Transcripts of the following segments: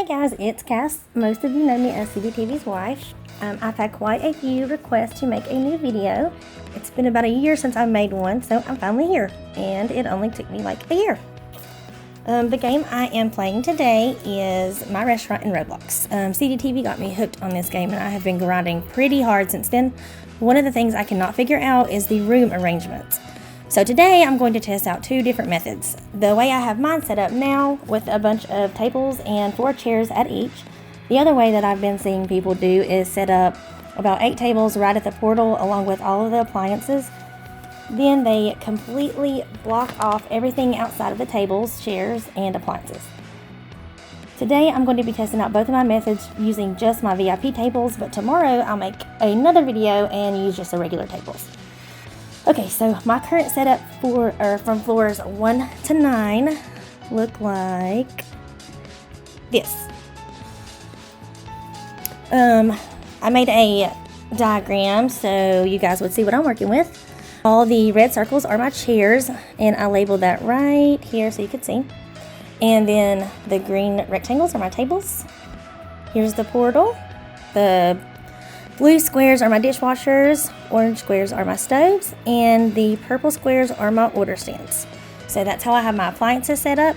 Hey guys, it's Cass. Most of you know me as CBTV's wife. I've had quite a few requests to make a new video. It's been about a year since I made one, so I'm finally here, and it only took me like a year. The game I am playing today is My Restaurant in Roblox. CBTV got me hooked on this game, and I have been grinding pretty hard since then. One of the things I cannot figure out is the room arrangements. So today I'm going to test out two different methods. The way I have mine set up now with a bunch of tables and 4 chairs at each. The other way that I've been seeing people do is set up about 8 tables right at the portal along with all of the appliances. Then they completely block off everything outside of the tables, chairs, and appliances. Today I'm going to be testing out both of my methods using just my VIP tables, but tomorrow I'll make another video and use just the regular tables. Okay, so my current setup from floors 1 to 9 look like this. I made a diagram so you guys would see what I'm working with. All the red circles are my chairs, and I labeled that right here so you could see. And then the green rectangles are my tables. Here's the portal. The blue squares are my dishwashers, orange squares are my stoves, and the purple squares are my order stands. So that's how I have my appliances set up,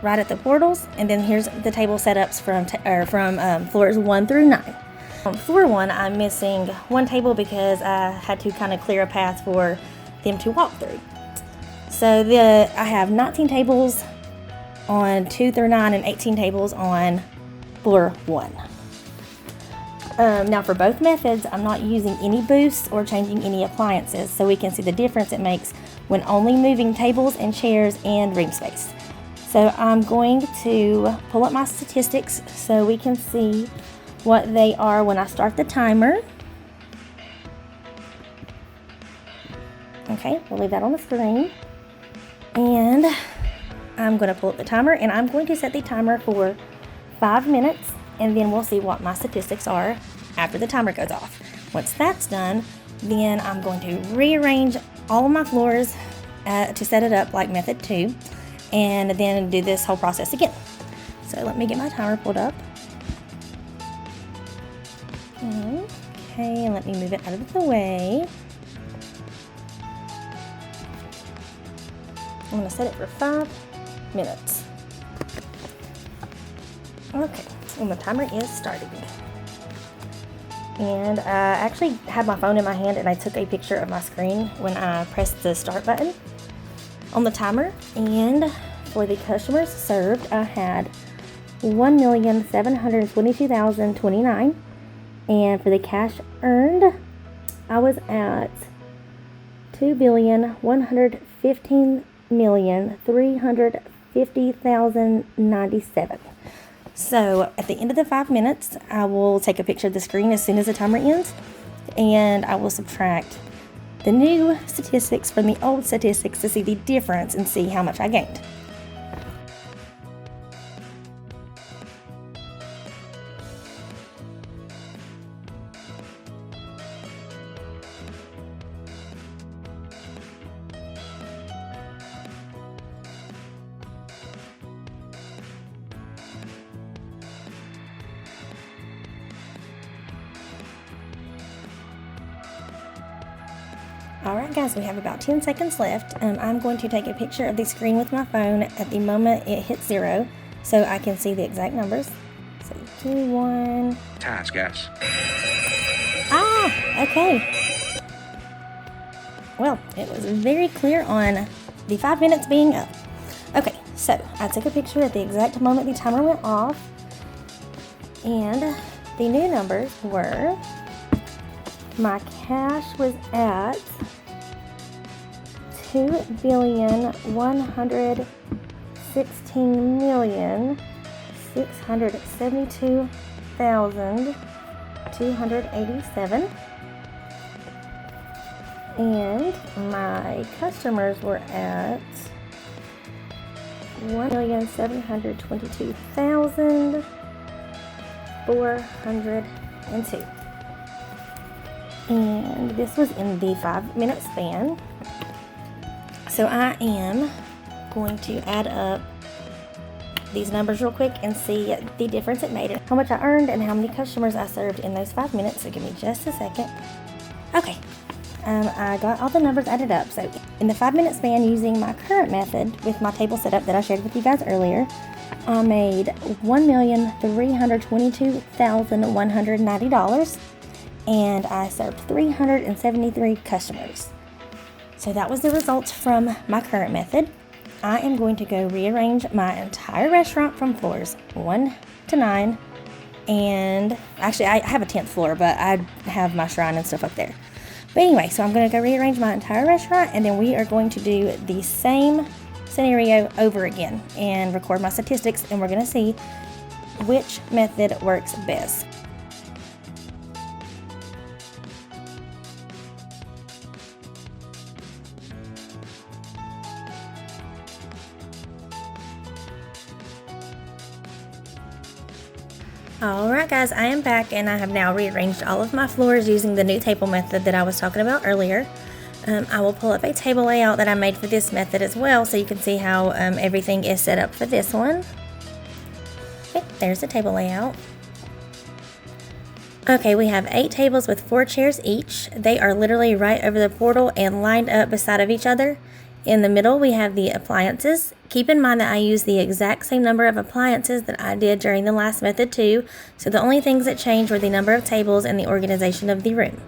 right at the portals. And then here's the table setups from floors 1 through 9. On floor 1, I'm missing one table because I had to kind of clear a path for them to walk through. So I have 19 tables on 2 through 9 and 18 tables on floor 1. Now for both methods, I'm not using any boosts or changing any appliances, so we can see the difference it makes when only moving tables and chairs and room space. So I'm going to pull up my statistics so we can see what they are when I start the timer. Okay, we'll leave that on the screen. And I'm going to pull up the timer, and I'm going to set the timer for 5 minutes. And then we'll see what my statistics are after the timer goes off. Once that's done, then I'm going to rearrange all of my floors to set it up like method 2, and then do this whole process again. So let me get my timer pulled up. Okay, and let me move it out of the way. I'm going to set it for 5 minutes. Okay. And the timer is starting. And I actually had my phone in my hand and I took a picture of my screen when I pressed the start button on the timer. And for the customers served, I had 1,722,029. And for the cash earned, I was at 2,115,350,097. So at the end of the 5 minutes, I will take a picture of the screen as soon as the timer ends, and I will subtract the new statistics from the old statistics to see the difference and see how much I gained. Alright guys, we have about 10 seconds left. I'm going to take a picture of the screen with my phone at the moment it hits 0 so I can see the exact numbers. So 2, 1. Task guess. Okay. Well, it was very clear on the 5 minutes being up. Okay, so I took a picture at the exact moment the timer went off, and the new numbers were, my cash was at 2,116,672,287, and my customers were at 1,722,402. And this was in the 5 minute span. So I am going to add up these numbers real quick and see the difference it made, and how much I earned and how many customers I served in those 5 minutes. So give me just a second. Okay, I got all the numbers added up. So in the 5-minute span using my current method with my table setup that I shared with you guys earlier, I made $1,322,190 and I served 373 customers. So that was the results from my current method. I am going to go rearrange my entire restaurant from floors 1 to 9. And actually, I have a 10th floor, but I have my shrine and stuff up there. But anyway, so I'm going to go rearrange my entire restaurant, and then we are going to do the same scenario over again and record my statistics, and we're going to see which method works best. Alright guys, I am back and I have now rearranged all of my floors using the new table method that I was talking about earlier. I will pull up a table layout that I made for this method as well, so you can see how everything is set up for this one. Okay, there's the table layout. Okay, we have 8 tables with 4 chairs each. They are literally right over the portal and lined up beside of each other. In the middle, we have the appliances. Keep in mind that I used the exact same number of appliances that I did during the last method too, so the only things that changed were the number of tables and the organization of the room.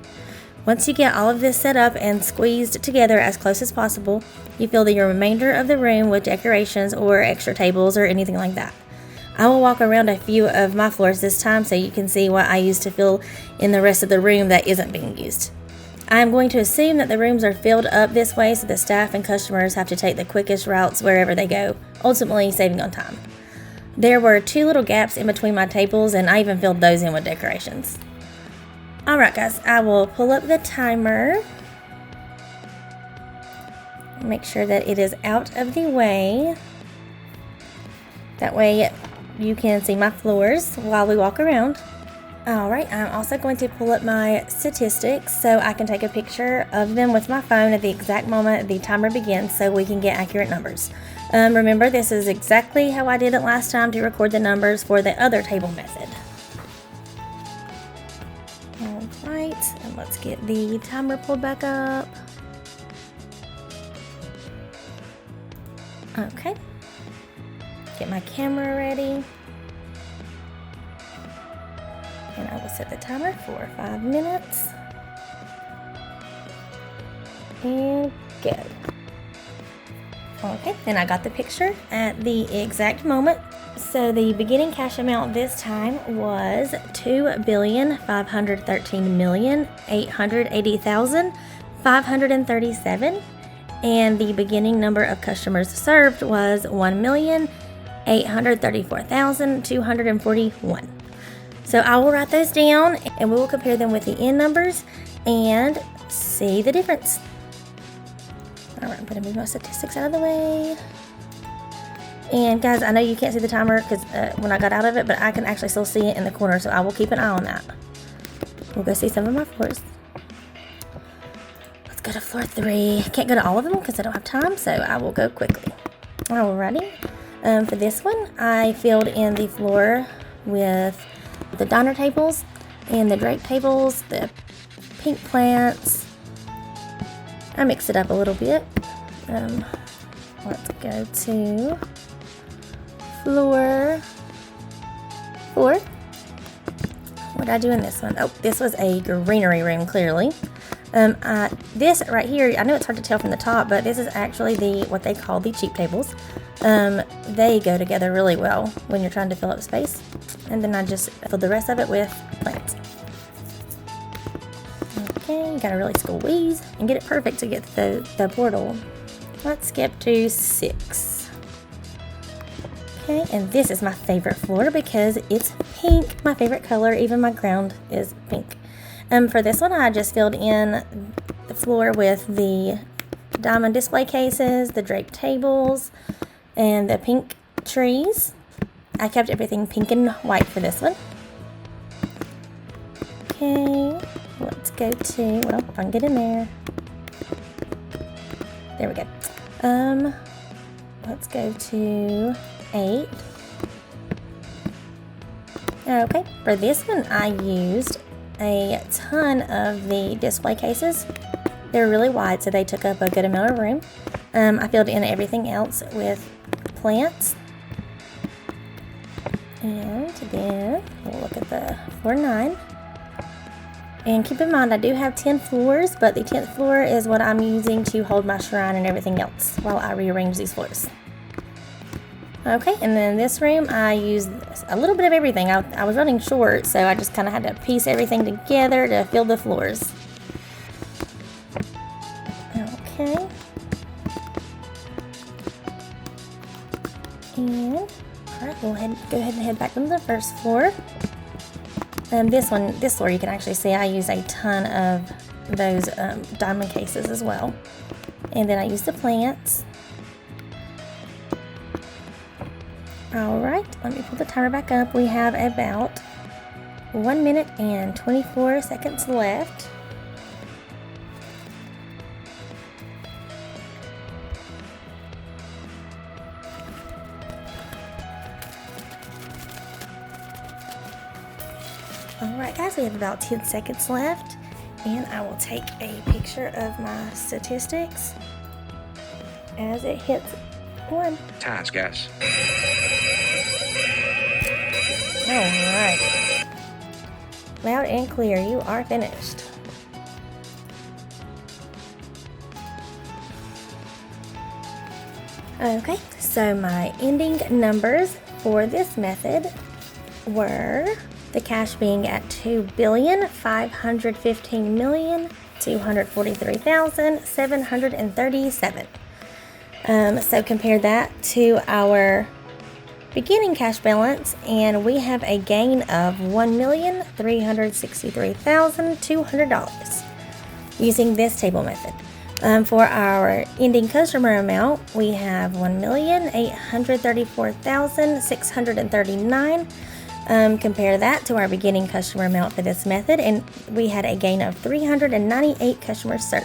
Once you get all of this set up and squeezed together as close as possible, you fill the remainder of the room with decorations or extra tables or anything like that. I will walk around a few of my floors this time so you can see what I used to fill in the rest of the room that isn't being used. I am going to assume that the rooms are filled up this way so the staff and customers have to take the quickest routes wherever they go, ultimately saving on time. There were 2 little gaps in between my tables, and I even filled those in with decorations. Alright guys, I will pull up the timer. Make sure that it is out of the way. That way you can see my floors while we walk around. Alright, I'm also going to pull up my statistics so I can take a picture of them with my phone at the exact moment the timer begins so we can get accurate numbers. Remember, this is exactly how I did it last time to record the numbers for the other table method. Alright, and let's get the timer pulled back up. Okay, get my camera ready. And I will set the timer for 5 minutes. And go. Okay, and I got the picture at the exact moment. So the beginning cash amount this time was $2,513,880,537. And the beginning number of customers served was 1,834,241. So I will write those down and we will compare them with the end numbers and see the difference. Alright, I'm going to move my statistics out of the way. And guys, I know you can't see the timer because when I got out of it, but I can actually still see it in the corner, so I will keep an eye on that. We'll go see some of my floors. Let's go to floor 3. Can't go to all of them because I don't have time, so I will go quickly. Alrighty. For this one, I filled in the floor with the diner tables and the drape tables, the pink plants. I mixed it up a little bit. Let's go to floor 4. What did I do in this one? Oh, this was a greenery room, clearly. This right here, I know it's hard to tell from the top, but this is actually what they call the cheap tables. They go together really well when you're trying to fill up space. And then I just filled the rest of it with plants. Okay, you gotta really squeeze and get it perfect to get the portal. Let's skip to 6. Okay, and this is my favorite floor because it's pink, my favorite color. Even my ground is pink. For this one, I just filled in the floor with the diamond display cases, the draped tables, and the pink trees. I kept everything pink and white for this one. Okay, let's go to, well, if I can get in there. There we go. Let's go to 8. Okay, for this one I used a ton of the display cases. They're really wide, so they took up a good amount of room. I filled in everything else with plants. And then we'll look at the floor 9. And keep in mind, I do have 10 floors, but the 10th floor is what I'm using to hold my shrine and everything else while I rearrange these floors. Okay, and then this room, I used a little bit of everything. I was running short, so I just kind of had to piece everything together to fill the floors. Okay. And, alright, we'll go ahead and head back to the first floor. This floor, you can actually see I use a ton of those diamond cases as well. And then I use the plants. Alright, let me pull the timer back up. We have about 1 minute and 24 seconds left. Alright guys, we have about 10 seconds left, and I will take a picture of my statistics as it hits 1. Task S. Alright. Loud and clear, you are finished. Okay, so my ending numbers for this method were the cash being at 2,515,243,737. So compare that to our beginning cash balance, and we have a gain of $1,363,200 using this table method. For our ending customer amount, we have $1,834,639. Compare that to our beginning customer amount for this method, and we had a gain of 398 customers served.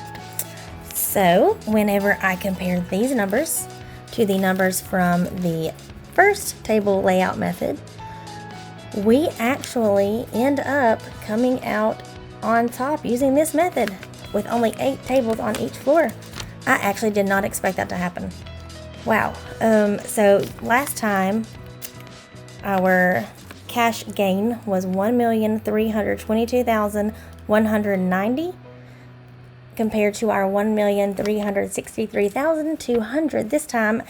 So whenever I compare these numbers to the numbers from the first table layout method, we actually end up coming out on top using this method with only 8 tables on each floor. I actually did not expect that to happen. Wow. So last time our cash gain was 1,322,190 compared to our 1,363,200 this time.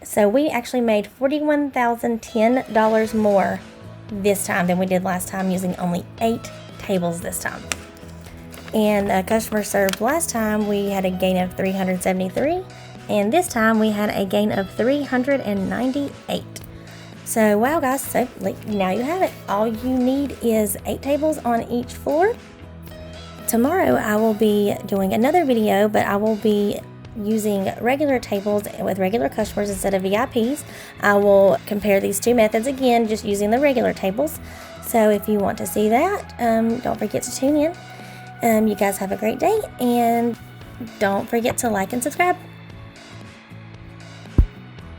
So we actually made $41,010 more this time than we did last time, using only 8 tables this time. And customer served last time, we had a gain of 373, and this time we had a gain of 398. So wow guys, so now you have it. All you need is 8 tables on each floor. Tomorrow I will be doing another video, but I will be using regular tables with regular customers instead of VIPs. I will compare these two methods again, just using the regular tables. So if you want to see that, don't forget to tune in. You guys have a great day, and don't forget to like and subscribe.